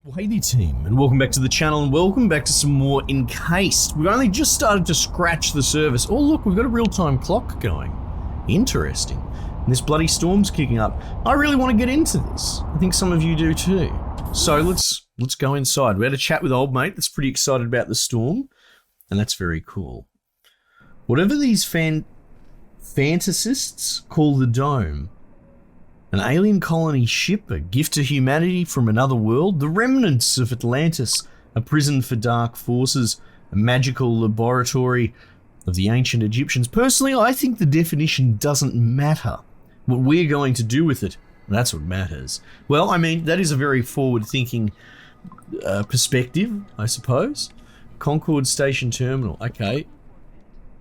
Well, hey there team, and welcome back to the channel, and welcome back to some more Encased. We've only just started to scratch the surface. Oh look, we've got a real-time clock going. Interesting. And this bloody storm's kicking up. I really want to get into this. I think some of you do too. So let's go inside. We had a chat with old mate that's pretty excited about the storm, and that's very cool. Whatever these fantasists call the dome, an alien colony ship, a gift to humanity from another world, the remnants of Atlantis, a prison for dark forces, a magical laboratory of the ancient Egyptians. Personally, I think the definition doesn't matter. What we're going to do with it, that's what matters. Well, I mean, that is a very forward-thinking perspective, I suppose. Concord Station Terminal, okay.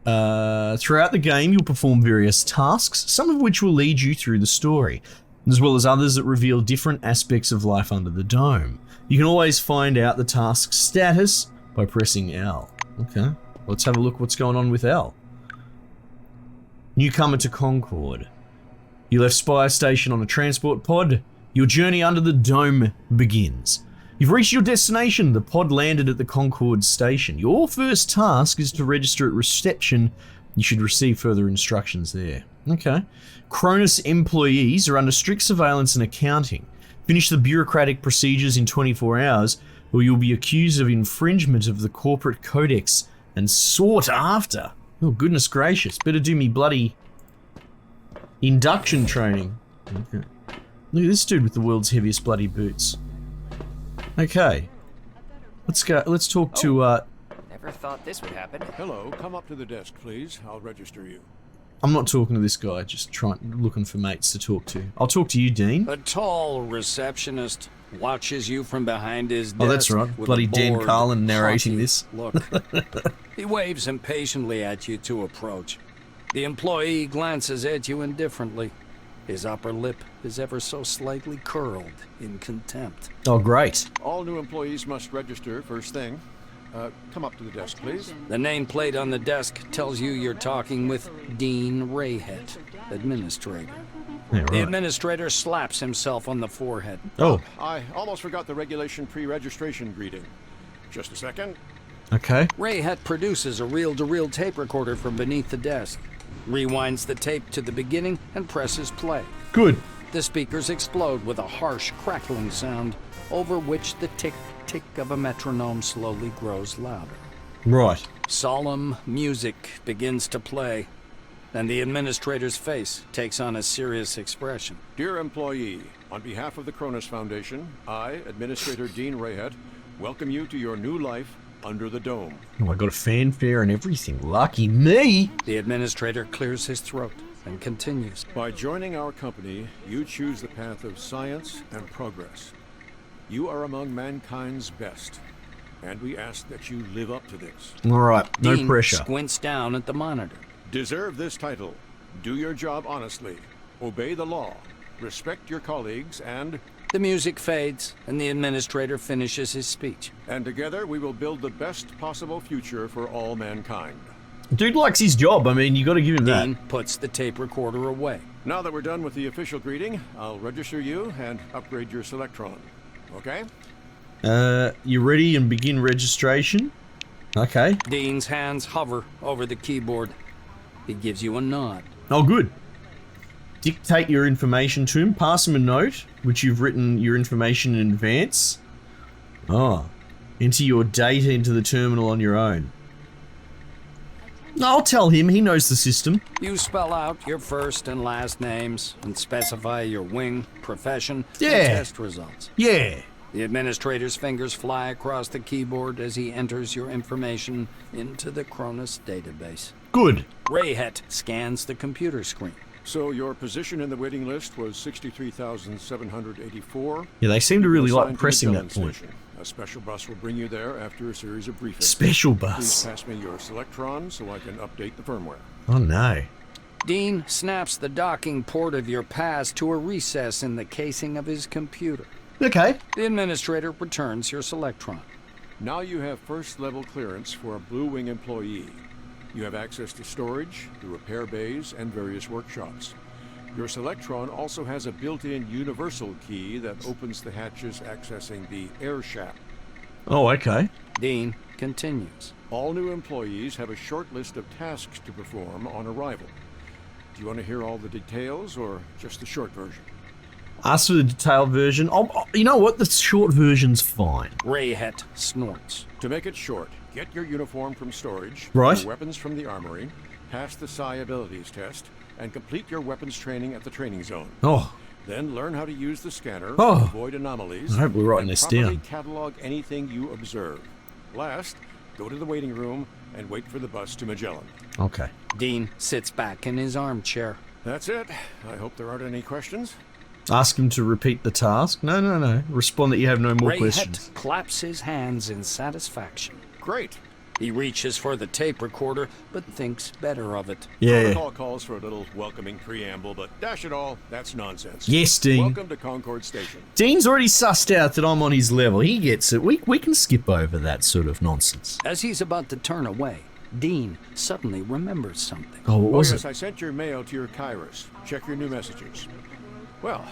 Throughout the game, you'll perform various tasks, some of which will lead you through the story, as well as others that reveal different aspects of life under the dome. You can always find out the task's status by pressing L. Okay, let's have a look what's going on with L. Newcomer to Concord. You left Spire Station on a transport pod. Your journey under the dome begins. You've reached your destination. The pod landed at the Concord station. Your first task is to register at reception. You should receive further instructions there. Okay. Cronus employees are under strict surveillance and accounting. Finish the bureaucratic procedures in 24 hours, or you'll be accused of infringement of the corporate codex and sought after. Oh, goodness gracious. Better do me bloody induction training. Okay. Look at this dude with the world's heaviest bloody boots. Okay, let's go. Let's talk to. Never thought this would happen. Hello, come up to the desk, please. I'll register you. I'm not talking to this guy. Just looking for mates to talk to. I'll talk to you, Dean. A tall receptionist watches you from behind his desk. Oh, that's right. Bloody Dan Carlin narrating this. Look, he waves impatiently at you to approach. The employee glances at you indifferently. His upper lip is ever so slightly curled in contempt. Oh, great. All new employees must register first thing. Come up to the desk, please. The nameplate on the desk tells you you're talking with Dean Rayhead, administrator. Yeah, right. The administrator slaps himself on the forehead. Oh. I almost forgot the regulation pre-registration greeting. Just a second. Okay. Rayhead produces a reel-to-reel tape recorder from beneath the desk, rewinds the tape to the beginning, and presses play. Good. The speakers explode with a harsh, crackling sound, over which the tick-tick of a metronome slowly grows louder. Right. Solemn music begins to play, and the administrator's face takes on a serious expression. Dear employee, on behalf of the Cronus Foundation, I, Administrator Dean Rayhead, welcome you to your new life under the dome. Oh, I got a fanfare and everything. Lucky me. The administrator clears his throat and continues. By joining our company, you choose the path of science and progress. You are among mankind's best, and we ask that you live up to this. All right. No Dean pressure. Squints down at the monitor. Deserve this title. Do your job honestly. Obey the law. Respect your colleagues and... The music fades, and the administrator finishes his speech. And together we will build the best possible future for all mankind. Dude likes his job. I mean, you got to give him that. Dean puts the tape recorder away. Now that we're done with the official greeting, I'll register you and upgrade your Selectron. Okay? You ready and begin registration? Okay. Dean's hands hover over the keyboard. He gives you a nod. Oh, good. Dictate your information to him. Pass him a note, which you've written your information in advance. Oh. Enter your data into the terminal on your own. I'll tell him. He knows the system. You spell out your first and last names and specify your wing, profession, Yeah. and test results. Yeah. The administrator's fingers fly across the keyboard as he enters your information into the Cronus database. Good. Rayhead scans the computer screen. So your position in the waiting list was 63,784. Yeah, they seem to really like Assigned to the pressing Dillon that point. Station. A special bus will bring you there after a series of briefings. Special Please bus. pass me your Selectron so I can update the firmware. Oh, no. Dean snaps the docking port of your pass to a recess in the casing of his computer. Okay. The administrator returns your Selectron. Now you have first level clearance for a Blue Wing employee. You have access to storage, the repair bays, and various workshops. Your Selectron also has a built-in universal key that opens the hatches accessing the air shaft. Oh, okay. Dean continues. All new employees have a short list of tasks to perform on arrival. Do you want to hear all the details or just the short version? Ask for the detailed version. Oh, you know what? The short version's fine. Rayhet snorts. To make it short, get your uniform from storage, Right. your weapons from the armory, pass the Psi abilities test, and complete your weapons training at the training zone. Oh, Then learn how to use the scanner Oh. to avoid anomalies. I hope we're writing and this properly down. catalog anything you observe. Last, go to the waiting room and wait for the bus to Magellan. okay. Dean sits back in his armchair. That's it. I hope there aren't any questions. Ask him to repeat the task. No. Respond that you have no more questions. Rayhet claps his hands in satisfaction. Great. He reaches for the tape recorder, but thinks better of it. Yeah. Protocol calls for a little welcoming preamble, but dash it all, that's nonsense. Yes, Dean. Welcome to Concord Station. Dean's already sussed out that I'm on his level. He gets it. We can skip over that sort of nonsense. As he's about to turn away, Dean suddenly remembers something. Oh, what was yes, it? I sent your mail to your Kairos. Check your new messages. Well,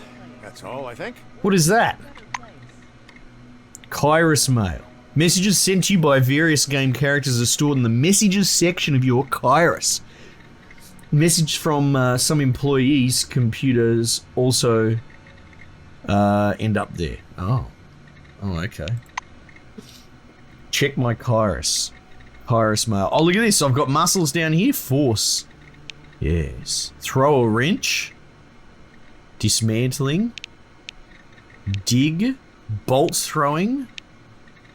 that's all, I think. What is that? Kairos mail. Messages sent to you by various game characters are stored in the messages section of your Kairos. Message from some employees' computers also end up there. Oh, okay. Check my Kairos. Kairos mail. Oh, look at this. I've got muscles down here. Force. Yes. Throw a wrench. Dismantling. Dig. Bolt throwing.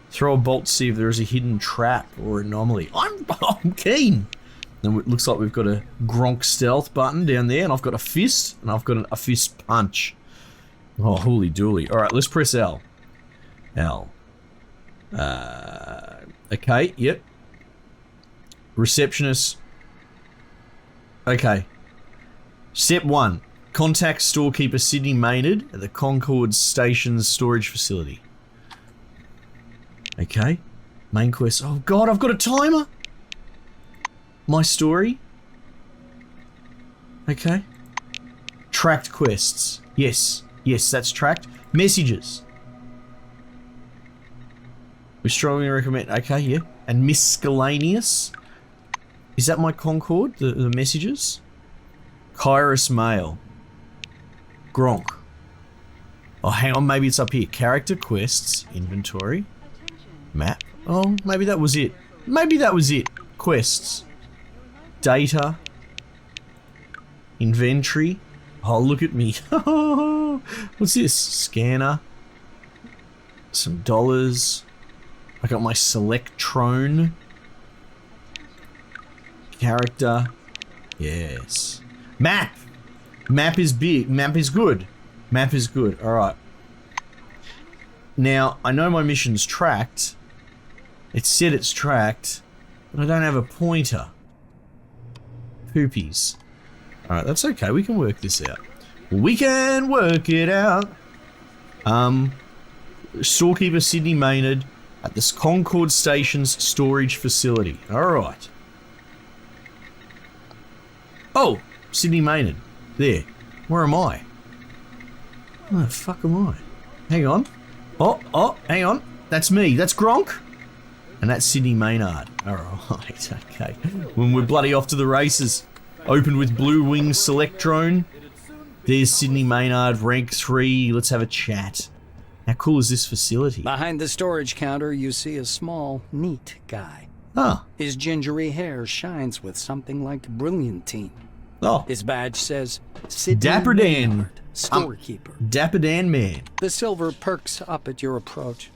Throw a bolt to see if there is a hidden trap or anomaly. I'm keen. Then it looks like we've got a Gronk stealth button down there, and I've got a fist, and I've got a fist punch. Oh, holy dooly. Alright, let's press L. L. Okay, yep. Receptionist. Okay. Step 1. Contact storekeeper Sydney Maynard at the Concord Station's storage facility. Okay. Main quest. Oh god, I've got a timer! My story. Okay. Tracked quests. Yes, that's tracked. Messages. We strongly recommend. Okay, yeah. And miscellaneous. Is that my Concord? The messages? Kairos mail. Gronk. Oh, hang on. Maybe it's up here. Character quests. Inventory. Map. Oh, maybe that was it. Quests. Data. Inventory. Oh, look at me. What's this? Scanner. Some dollars. I got my Selectron. Character. Yes. Map. Map is big. Map is good. Alright. Now, I know my mission's tracked. It said it's tracked. But I don't have a pointer. Poopies. Alright, that's okay. We can work this out. We can work it out. Storekeeper Sydney Maynard at this Concord Station's storage facility. Alright. Oh, Sydney Maynard. There. Where am I? Where the fuck am I? Hang on. Oh, hang on. That's me. That's Gronk. And that's Sydney Maynard. Alright, okay. When we're bloody off to the races. Opened with Blue Wing Selectron. There's Sydney Maynard, rank 3. Let's have a chat. How cool is this facility? Behind the storage counter, you see a small, neat guy. Ah. His gingery hair shines with something like brilliantine. Oh. His badge says, Sydney Dapper Dan. Maynard, storekeeper. Dapper Dan man. The silver perks up at your approach.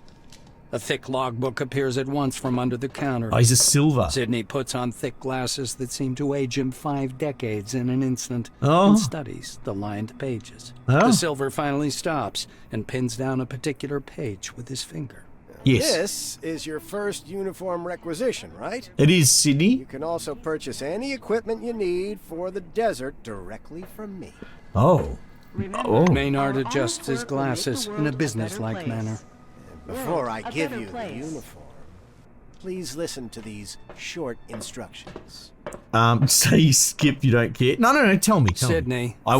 A thick logbook appears at once from under the counter. Oh, he's a silver. Sydney puts on thick glasses that seem to age him 5 decades in an instant Oh. and studies the lined pages. Oh. The silver finally stops and pins down a particular page with his finger. Yes. This is your first uniform requisition, right? It is, Sydney. You can also purchase any equipment you need for the desert directly from me. Oh. Oh. Maynard adjusts his glasses in a businesslike manner. Before I give you the uniform, please listen to these short instructions. Say skip, you don't care. No, tell me. Sydney. I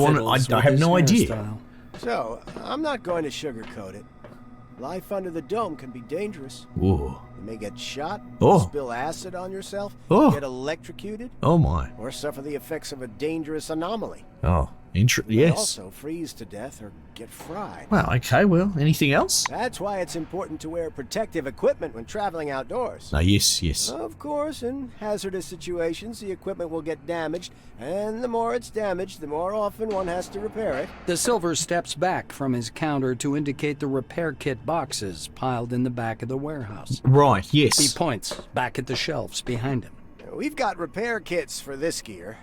have no idea. Hairstyle. So, I'm not going to sugarcoat it. Life under the dome can be dangerous. Whoa. You may get shot, Oh. spill acid on yourself, Oh. get electrocuted, Oh my. or suffer the effects of a dangerous anomaly. Oh, You may yes. also freeze to death or get fried. Well, okay, well, anything else? That's why it's important to wear protective equipment when traveling outdoors. No, yes. Of course, in hazardous situations, the equipment will get damaged, and the more it's damaged, the more often one has to repair it. The Silver steps back from his counter to indicate the repair kit boxes piled in the back of the warehouse. Right, He yes. points back at the shelves behind him. We've got repair kits for this gear.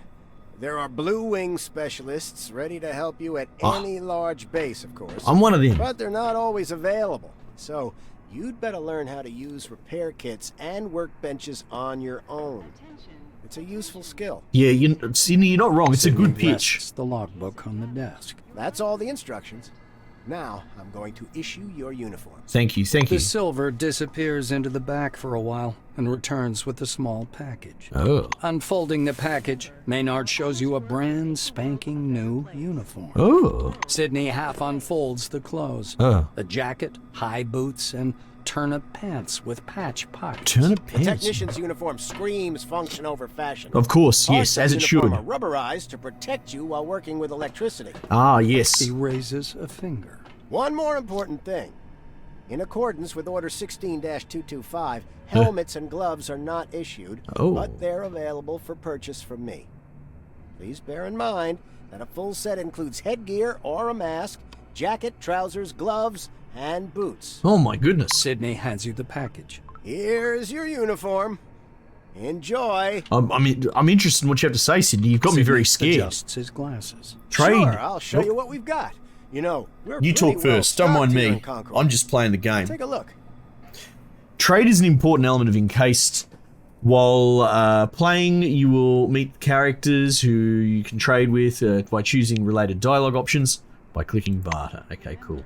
There are Blue Wing specialists ready to help you at any large base, of course. I'm one of them. But they're not always available. So, you'd better learn how to use repair kits and workbenches on your own. It's a useful skill. Yeah, Sydney, you're not wrong. It's a Sydney good pitch. rests the logbook on the desk. That's all the instructions. Now, I'm going to issue your uniform. Thank you. The Silver disappears into the back for a while and returns with a small package. Oh. Unfolding the package, Maynard shows you a brand spanking new uniform. Oh. Sydney half unfolds the clothes. Oh. A jacket, high boots, and turnip pants with patch pockets. Turnip The pants. technician's uniform screams function over fashion. Of course, yes, Parts as of it the should. uniform are rubberized to protect you while working with electricity. Ah, yes. He raises a finger. One more important thing. In accordance with Order 16-225, helmets and gloves are not issued, Oh. but they're available for purchase from me. Please bear in mind that a full set includes headgear or a mask, jacket, trousers, gloves, and boots. Oh my goodness. Sydney hands you the package. Here's your uniform. Enjoy. I'm interested in what you have to say, Sydney. You've got me very Sydney scared. adjusts his glasses. Trade. Sure, I'll show you what we've got. You know, we're You pretty talk well first. Don't mind stocked here me. in Concord. I'm just playing the game. Take a look. Trade is an important element of Encased. While playing, you will meet characters who you can trade with by choosing related dialogue options by clicking barter. Okay, cool.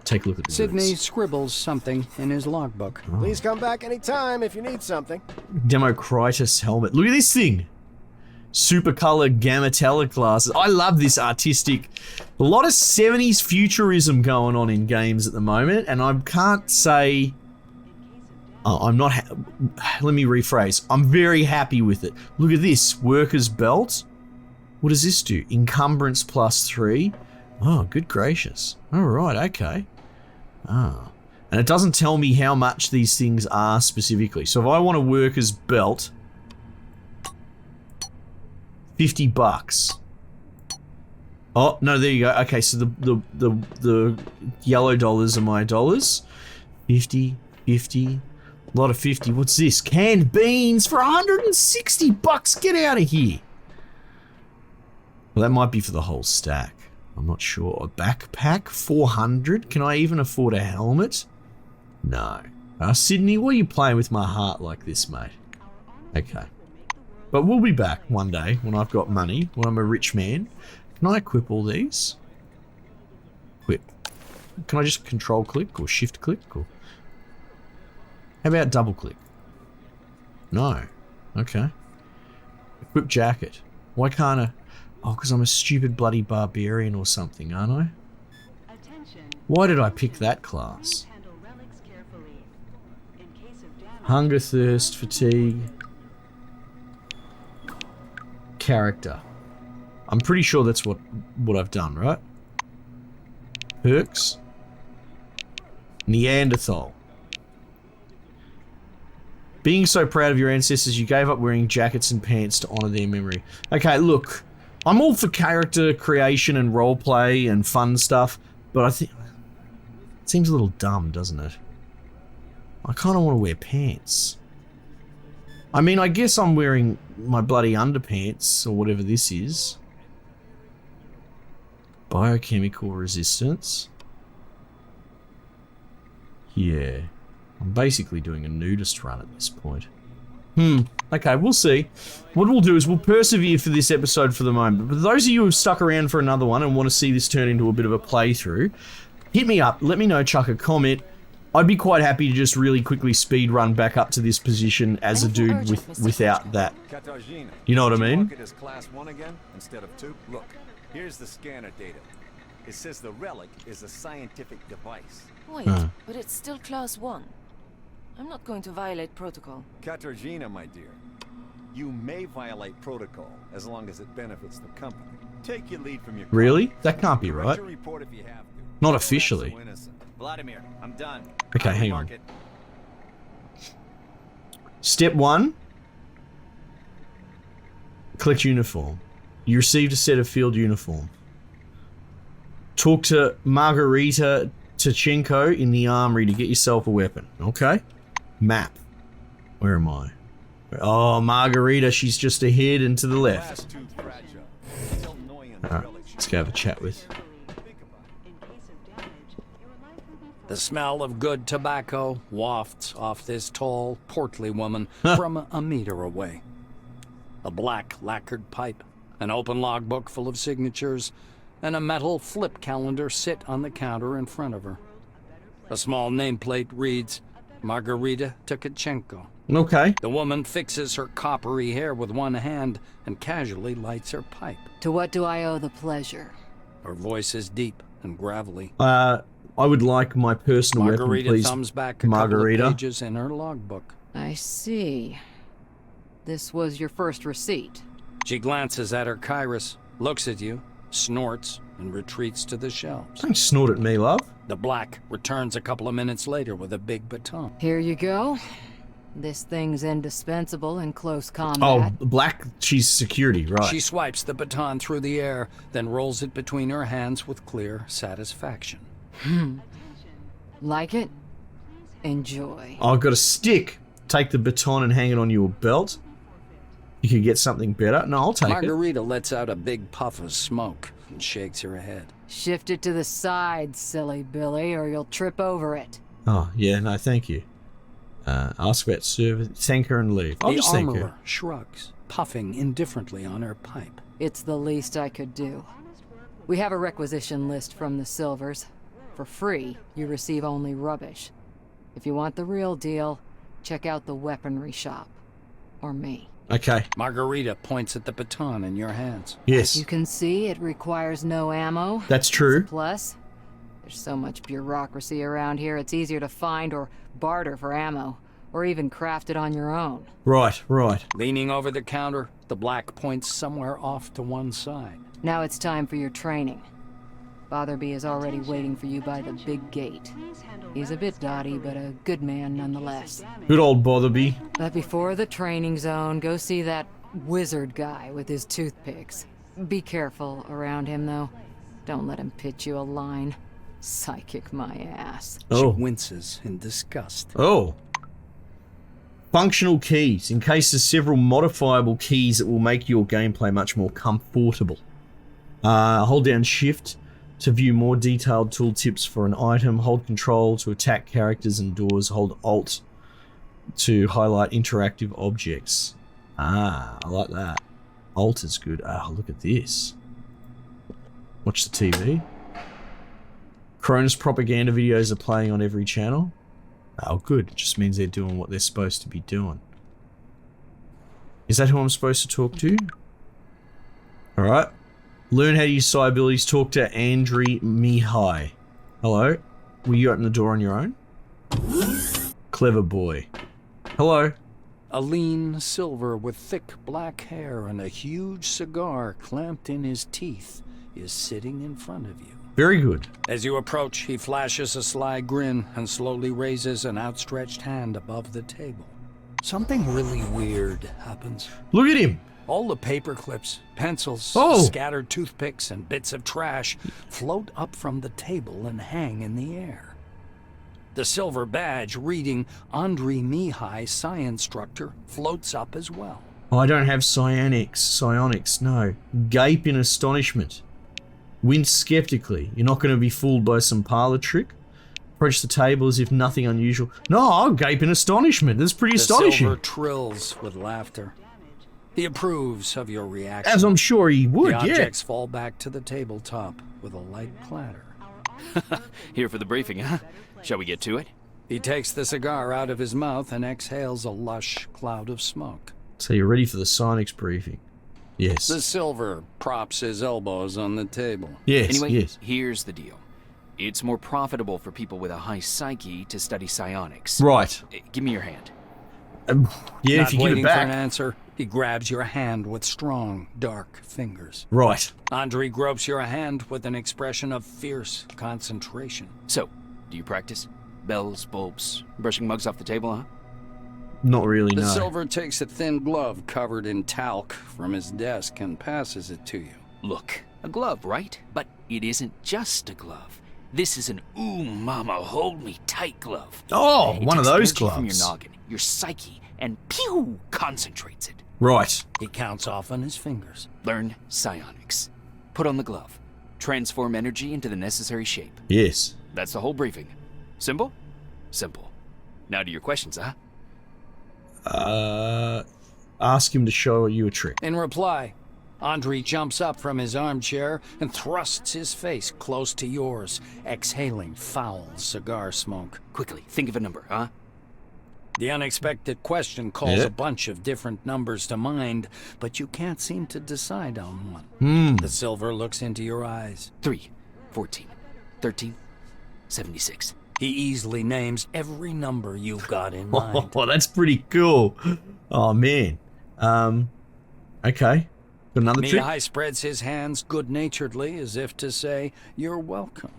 Take a look at the Sydney goods. scribbles something in his logbook. Please come back anytime if you need something. Democritus helmet. Look at this thing. Super color Gamatella glasses. I love this artistic. A lot of 70s futurism going on in games at the moment, and I can't say. I'm not. Let me rephrase. I'm very happy with it. Look at this worker's belt. What does this do? Encumbrance +3. Oh, good gracious. All right. Okay. Ah. And it doesn't tell me how much these things are specifically. So if I want a worker's belt, $50. Oh, no, there you go. Okay, so the yellow dollars are my dollars. 50, 50, a lot of 50. What's this? Canned beans for $160. Get out of here. Well, that might be for the whole stack. I'm not sure. A backpack, 400. Can I even afford a helmet? No. Sydney, why are you playing with my heart like this, mate? Okay. But we'll be back one day when I've got money, when I'm a rich man. Can I equip all these? Equip. Can I just control click or shift click? Or... How about double click? No. Okay. Equip jacket. Why can't I? Oh, because I'm a stupid bloody barbarian or something, aren't I? Why did I pick that class? Hunger, thirst, fatigue. Character. I'm pretty sure that's what I've done, right? Perks. Neanderthal. Being so proud of your ancestors, you gave up wearing jackets and pants to honor their memory. Okay, look. I'm all for character creation and roleplay and fun stuff, but I think it seems a little dumb, doesn't it? I kind of want to wear pants. I mean, I guess I'm wearing my bloody underpants or whatever this is. Biochemical resistance. Yeah. I'm basically doing a nudist run at this point. Okay, we'll see. What we'll do is we'll persevere for this episode for the moment. But those of you who have stuck around for another one and want to see this turn into a bit of a playthrough, hit me up. Let me know, chuck a comment. I'd be quite happy to just really quickly speed run back up to this position as a dude without that. You know what I mean? Mark it as class 1 again instead of 2. Look, here's the scanner data. It says the relic is a scientific device. Wait, but it's still class 1. I'm not going to violate protocol. Katarzyna, my dear, you may violate protocol as long as it benefits the company. Take your lead from your Really? That can't be Correct right. your report if you have to. Not Don't officially. act so innocent. Vladimir, I'm done. Okay, I will hang mark on. it. Step 1. Collect uniform. You received a set of field uniform. Talk to Margarita Tachenko in the armory to get yourself a weapon. Okay. Map. Where am I? Oh, Margarita, she's just ahead and to the left. Class 2 fragile. Tell Noyan the Alright, relic let's go have a chat with. Think about it. The smell of good tobacco wafts off this tall, portly woman from a meter away. A black lacquered pipe, an open logbook full of signatures, and a metal flip calendar sit on the counter in front of her. A small nameplate reads, Margarita Tkachenko. Okay. The woman fixes her coppery hair with one hand and casually lights her pipe. To what do I owe the pleasure? Her voice is deep and gravelly. I would like my personal Margarita weapon, please. thumbs back a Margarita. couple of pages in her logbook. I see. This was your first receipt. She glances at her Kairos, looks at you, snorts, and retreats to the shelves. Don't snort at me, love. The black returns a couple of minutes later with a big baton. Here you go. This thing's indispensable in close Oh, combat. black, she's security, right. She swipes the baton through the air, then rolls it between her hands with clear satisfaction. Like it? Enjoy. I've got a stick. Take the baton and hang it on your belt. You could get something better. No, I'll take it. Margarita lets out a big puff of smoke and shakes her head. Shift it to the side, silly Billy, or you'll trip over it. Oh, yeah, no, thank you. Ask about service, thank her and leave. I'll The just thank armorer her. shrugs, puffing indifferently on her pipe. It's the least I could do. We have a requisition list from the Silvers. For free, you receive only rubbish. If you want the real deal, check out the weaponry shop. Or me. Okay, Margarita points at the baton in your hands. yes, You can see it requires no ammo. that's true. Plus, there's so much bureaucracy around here, it's easier to find or barter for ammo, or even craft it on your own. Right, right. Leaning over the counter, the black points somewhere off to one side. Now it's time for your training. Botherby is already waiting for you by the big gate. He's a bit dotty, but a good man nonetheless. Good old Botherby. But before the training zone, go see that wizard guy with his toothpicks. Be careful around him, though. Don't let him pitch you a line. Psychic my ass. Oh. She winces in disgust. Oh. Functional keys. Encases several modifiable keys that will make your gameplay much more comfortable. Hold down Shift to view more detailed tooltips for an item. Hold Control to attack characters and doors. Hold Alt to highlight interactive objects. Ah, I like that. Alt is good. Ah, look at this. Watch the TV. Cronus propaganda videos are playing on every channel. Oh, good. It just means they're doing what they're supposed to be doing. Is that who I'm supposed to talk to? Alright. Learn how to use psi abilities. Talk to Andriy Mihai. Hello? Will you open the door on your own? Clever boy. Hello? A lean silver with thick black hair and a huge cigar clamped in his teeth is sitting in front of you. Very good. As you approach, he flashes a sly grin and slowly raises an outstretched hand above the table. Something really weird happens. Look at him. All the paper clips, pencils, Oh. scattered toothpicks, and bits of trash float up from the table and hang in the air. The silver badge reading Andriy Mihai, Psi Instructor, floats up as well. Oh, I don't have psionics, no. Gape in astonishment. Wince skeptically. You're not going to be fooled by some parlor trick? Approach the table as if nothing unusual. No, I'll gape in astonishment. That's pretty The astonishing. silver trills with laughter. He approves of your reaction. As I'm sure he would, The yeah. objects fall back to the tabletop with a light clatter. Here for the briefing, huh? Shall we get to it? He takes the cigar out of his mouth and exhales a lush cloud of smoke. So you're ready for the Psionics briefing? Yes. The silver props his elbows on the table. Yes, Anyway, yes. here's the deal. It's more profitable for people with a high psyche to study psionics. Right. Give me your hand. Yeah, Not if you give waiting it for back. an answer, he grabs your hand with strong, dark fingers. Right. Andre gropes your hand with an expression of fierce concentration. So, do you practice? Bells, bulbs, brushing mugs off the table, huh? Not really, The no. silver takes a thin glove covered in talc from his desk and passes it to you. Look, a glove, right? But it isn't just a glove. This is an ooh mama hold me tight glove. Oh, It one of takes those energy from gloves. your noggin, your psyche, and pew concentrates it. Right. He counts off on his fingers. Learn psionics. Put on the glove. Transform energy into the necessary shape. Yes. That's the whole briefing. Simple? Simple. Now to your questions, huh? Ask him to show you a trick. In reply, Andre jumps up from his armchair and thrusts his face close to yours, exhaling foul cigar smoke. Quickly, think of a number, huh? The unexpected question calls Yeah. a bunch of different numbers to mind, but you can't seem to decide on one. The silver looks into your eyes. 3, 14, 13, 76. He easily names every number you've got in mind. Oh, that's pretty cool. Oh, man. Okay. Got another trick? Mihai spreads his hands good-naturedly as if to say, "You're welcome."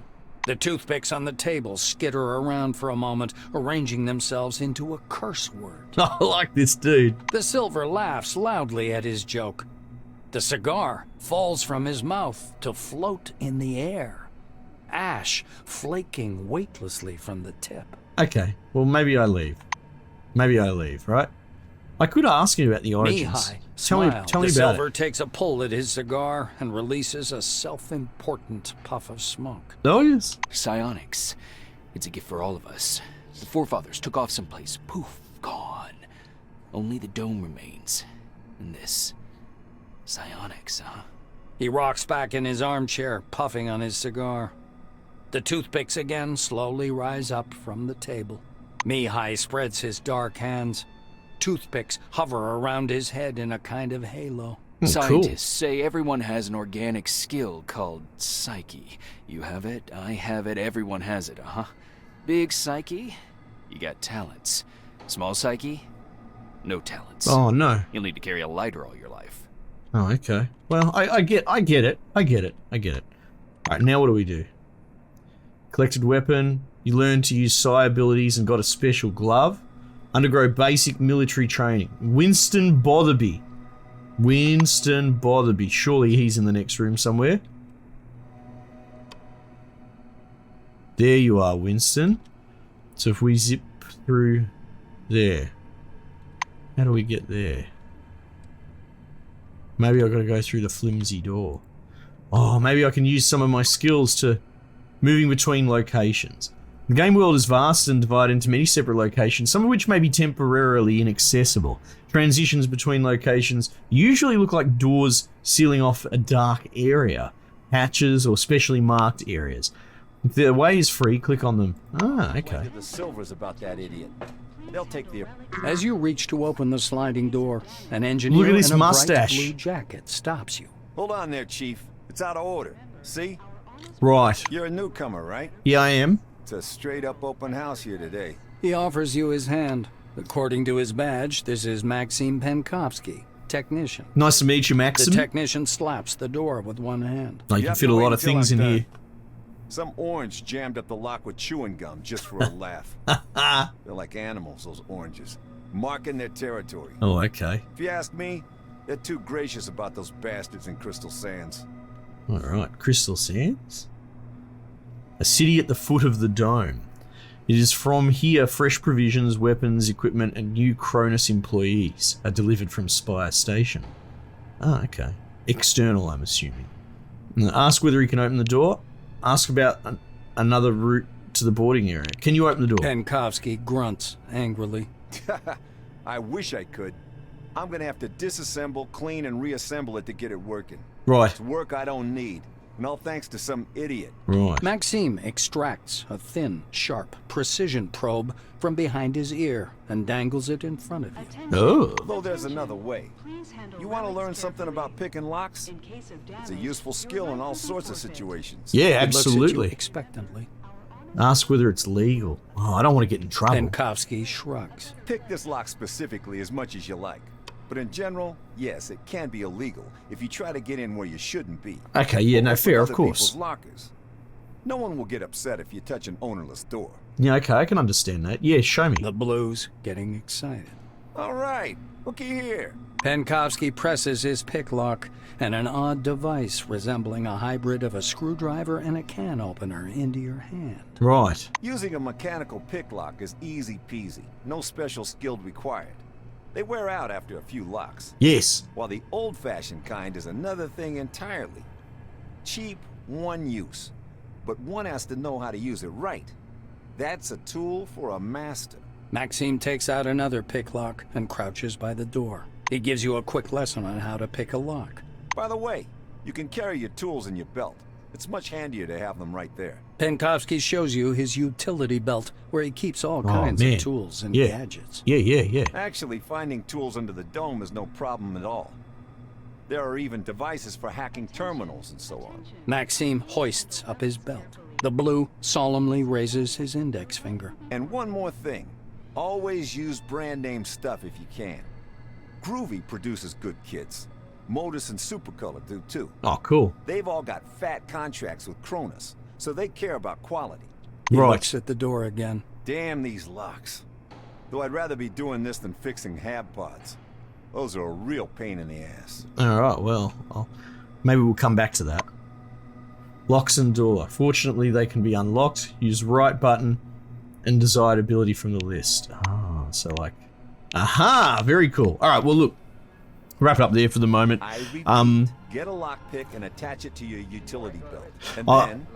The toothpicks on the table skitter around for a moment, arranging themselves into a curse word. I like this dude. The silver laughs loudly at his joke. The cigar falls from his mouth to float in the air, ash flaking weightlessly from the tip. Okay. Well, maybe I leave. Maybe I leave, right? I could ask you about the origins. Mihai Tell me smiles. about The silver it. takes a pull at his cigar and releases a self-important puff of smoke. Oh, yes. Psionics. It's a gift for all of us. The forefathers took off someplace. Poof, gone. Only the dome remains. And this. Psionics, huh? He rocks back in his armchair, puffing on his cigar. The toothpicks again slowly rise up from the table. Mihai spreads his dark hands. Toothpicks hover around his head in a kind of halo. Scientists say everyone has an organic skill called psyche. You have it, I have it, everyone has it, huh? Big psyche, you got talents. Small psyche, no talents. Oh, no. You'll need to carry a lighter all your life. Oh, okay. Well, I get it. All right, now what do we do? Collected weapon. You learn to use psi abilities and got a special glove. Undergo basic military training. Winston Botherby. Surely he's in the next room somewhere. There you are, Winston. So if we zip through there. How do we get there? Maybe I've got to go through the flimsy door. Oh, maybe I can use some of my skills to moving between locations. The game world is vast and divided into many separate locations, some of which may be temporarily inaccessible. Transitions between locations usually look like doors sealing off a dark area, hatches, or specially marked areas. If the way is free, click on them. Ah, okay. The silver's about that idiot. They'll take the... As you reach to open the sliding door, an engineer Look at this in a mustache. bright blue jacket stops you. Hold on there, Chief. It's out of order. See? Right. You're a newcomer, right? Yeah, I am. It's a straight-up open house here today. He offers you his hand. According to his badge, this is Maxim Penkovsky, technician. Nice to meet you, The Maxim. technician slaps the door with one hand. Oh, you can fit a lot of things in here. Some orange jammed up the lock with chewing gum just for a laugh. They're like animals, those oranges. Marking their territory. Oh, okay. If you ask me, they're too gracious about those bastards in Crystal Sands. Alright, Crystal Sands? A city at the foot of the dome. It is from here fresh provisions, weapons, equipment, and new Cronus employees are delivered from Spire Station. Ah, okay. External, I'm assuming. And ask whether he can open the door. Ask about another route to the boarding area. Can you open the door? Penkovsky grunts angrily. I wish I could. I'm gonna have to disassemble, clean, and reassemble it to get it working. Right. It's work I don't need. And all thanks to some idiot. Right. Maxime extracts a thin, sharp, precision probe from behind his ear and dangles it in front of you. Oh. Although there's another way. You want to learn something about picking locks? It's a useful skill in all sorts of situations. Yeah, He looks at you absolutely. expectantly. Ask whether it's legal. Oh, I don't want to get in trouble. Penkovsky shrugs. Pick this lock specifically as much as you like. But in general, yes, it can be illegal if you try to get in where you shouldn't be. Okay, yeah, no, Or with fair, of other course. people's lockers. No one will get upset if you touch an ownerless door. Yeah, okay, I can understand that. Yeah, show me. The Blue's getting excited. All right, looky here. Penkovsky presses his pick lock, and an odd device resembling a hybrid of a screwdriver and a can opener into your hand. Right. Using a mechanical pick lock is easy peasy. No special skill required. They wear out after a few locks. Yes. While the old-fashioned kind is another thing entirely. Cheap, one use. But one has to know how to use it right. That's a tool for a master. Maxime takes out another pick lock and crouches by the door. He gives you a quick lesson on how to pick a lock. By the way, you can carry your tools in your belt. It's much handier to have them right there. Penkovsky shows you his utility belt, where he keeps all Oh, kinds man. of tools and Yeah. gadgets. Yeah. Actually, finding tools under the dome is no problem at all. There are even devices for hacking terminals and so on. Maxime hoists up his belt. The Blue solemnly raises his index finger. And one more thing. Always use brand name stuff if you can. Groovy produces good kits. Modus and Supercolor do too. Oh, cool. They've all got fat contracts with Cronus, so they care about quality. He Right. looks at the door again. Damn these locks. Though I'd rather be doing this than fixing hab pods. Those are a real pain in the ass. All right, well, maybe we'll come back to that. Locks and door. Fortunately, they can be unlocked. Use right button and desired ability from the list. Ah, so like... Aha! Very cool. All right, well, look. Wrap it up there for the moment. I repeat, get a lockpick and attach it to your utility belt. And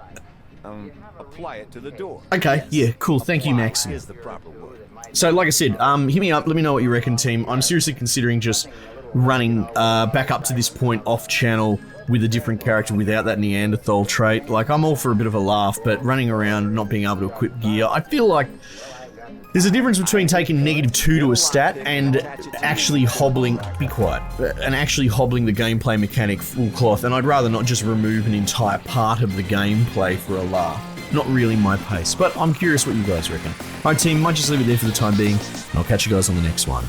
then, apply it to the door. Okay, yeah, cool. Thank you, Max. Is the proper word. So, like I said, hit me up. Let me know what you reckon, team. I'm seriously considering just running back up to this point off channel with a different character without that Neanderthal trait. Like, I'm all for a bit of a laugh, but running around not being able to equip gear, I feel like there's a difference between taking -2 to a stat and actually hobbling, be quiet, and actually hobbling the gameplay mechanic full cloth, and I'd rather not just remove an entire part of the gameplay for a laugh. Not really my pace, but I'm curious what you guys reckon. Alright team, might just leave it there for the time being, and I'll catch you guys on the next one.